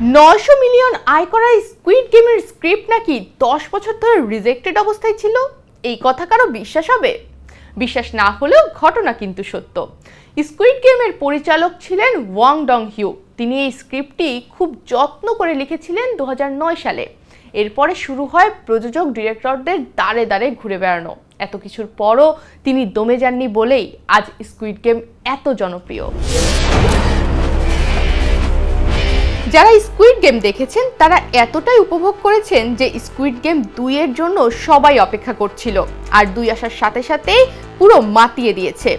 900 million আয় করা squid গেমের স্ক্রিপ্ট নাকি 10 বছর ধরে রিজেক্টেড অবস্থায় ছিল। এই কথা কারো বিশ্বাস হবে? বিশ্বাস না হলেও ঘটনা কিন্তু সত্য। স্কুইড গেমের পরিচালক ছিলেন ওয়াং ডং হিউ। তিনি এই স্ক্রিপ্টটি খুব যত্ন করে লিখেছিলেন 2009 সালে। এরপরে শুরু হয় প্রযোজক ডিরেক্টরদের দাঁড়ে দাঁড়ে ঘুরে বেড়ানো। এত কিছুর পরও তিনি দমে যাননি বলেই আজ স্কুইড গেম এত জনপ্রিয়। যারা স্কুইড গেম দেখেছেন তারা এতটাই উপভোগ করেছেন যে স্কুইড গেম 2 এর জন্য সবাই অপেক্ষা করছিল, আর 2 আসার সাথে সাথেই পুরো মাতিয়ে দিয়েছে।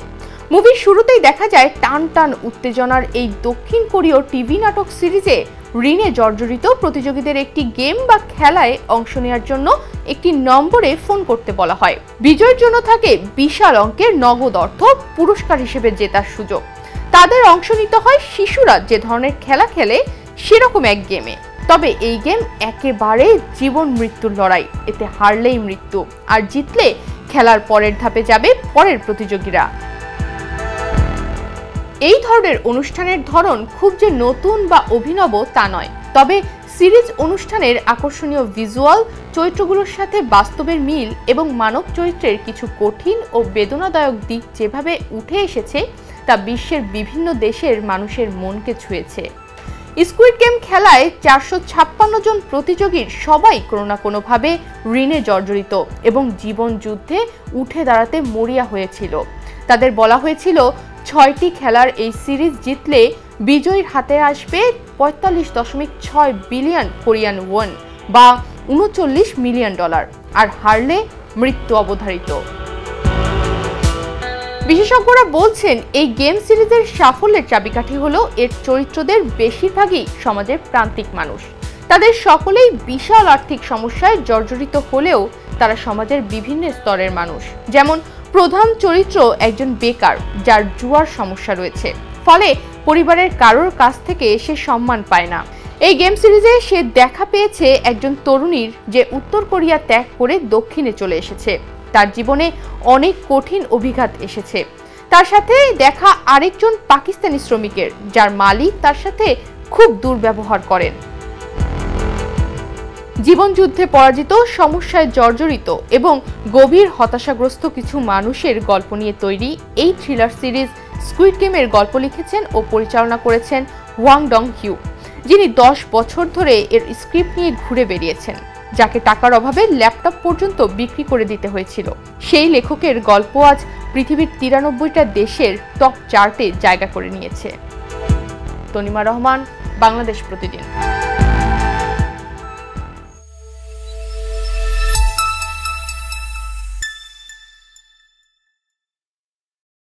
মুভির শুরুতেই দেখা যায় টান টান উত্তেজনার এই দক্ষিণ কোরীয় টিভি নাটক সিরিজে ঋণে জর্জরিত প্রতিযোগীদের একটি গেম বা খেলায় অংশ নেওয়ার জন্য একটি নম্বরে ফোন করতে বলা হয়। বিজয়ের জন্য থাকে বিশাল অঙ্কের নগদ অর্থ পুরস্কার হিসেবে জেতার সুযোগ। তাদের অংশ নিতে হয় শিশুরা যে ধরনের খেলা খেলে সেরকম এক গেমে। তবে এই গেম একেবারে জীবন মৃত্যুর লড়াই। এতে হারলেই মৃত্যু, আর জিতলে খেলার পরের ধাপে যাবে পরের প্রতিযোগীরা। এই ধরনের অনুষ্ঠানের ধরন খুব যে নতুন বা অভিনব তা নয়, তবে সিরিজ অনুষ্ঠানের আকর্ষণীয় ভিজুয়াল, চরিত্রগুলোর সাথে বাস্তবের মিল এবং মানব চরিত্রের কিছু কঠিন ও বেদনাদায়ক দিক যেভাবে উঠে এসেছে তা বিশ্বের বিভিন্ন দেশের মানুষের মনকে ছুঁয়েছে। স্কুইড গেম খেলায় 456 জন প্রতিযোগীর সবাই কোনো না কোনোভাবে ঋণে জর্জরিত এবং জীবন যুদ্ধে উঠে দাঁড়াতে মরিয়া হয়েছিল। তাদের বলা হয়েছিল 6টি খেলার এই সিরিজ জিতলে বিজয়ীর হাতে আসবে 45.6 বিলিয়ন কোরিয়ান ওয়ান বা 39 মিলিয়ন ডলার, আর হারলে মৃত্যু অবধারিত। বিশেষজ্ঞরা বলছেন এই গেম সিরিজের সাফল্যের চাবিকাঠি হলো এর চরিত্রদের বেশিরভাগই সমাজের প্রান্তিক মানুষ। তাদের সকলেই বিশাল আর্থিক সমস্যায় জর্জরিত হলেও তারা সমাজের বিভিন্ন স্তরের মানুষ। যেমন প্রধান চরিত্র একজন বেকার যার জুয়ার সমস্যা রয়েছে, ফলে পরিবারের কারোর কাছ থেকে সে সম্মান পায় না। এই গেম সিরিজে সে দেখা পেয়েছে একজন তরুণীর যে উত্তর কোরিয়া ত্যাগ করে দক্ষিণে চলে এসেছে। তার জীবনে অনেক কঠিন অভিঘাত এসেছে। তার সাথে দেখা আরেকজন পাকিস্তানি শ্রমিকের, যার মালিক তার সাথে খুব দুর্ব্যবহার করেন। জীবন যুদ্ধে পরাজিত, সমস্যায় জর্জরিত এবং গভীর হতাশাগ্রস্ত কিছু মানুষের গল্প নিয়ে তৈরি এই থ্রিলার সিরিজ স্কুইড গেমের গল্প লিখেছেন ও পরিচালনা করেছেন ওয়াং ডং হিউ, যিনি 10 বছর ধরে এর স্ক্রিপ্ট নিয়ে ঘুরে বেরিয়েছেন, যাকে টাকার অভাবে ল্যাপটপ পর্যন্ত বিক্রি করে দিতে হয়েছিল। সেই লেখকের গল্প আজ পৃথিবীর 93টা দেশের টপ চার্টে জায়গা করে নিয়েছে। তনিমা রহমান, বাংলাদেশ প্রতিদিন।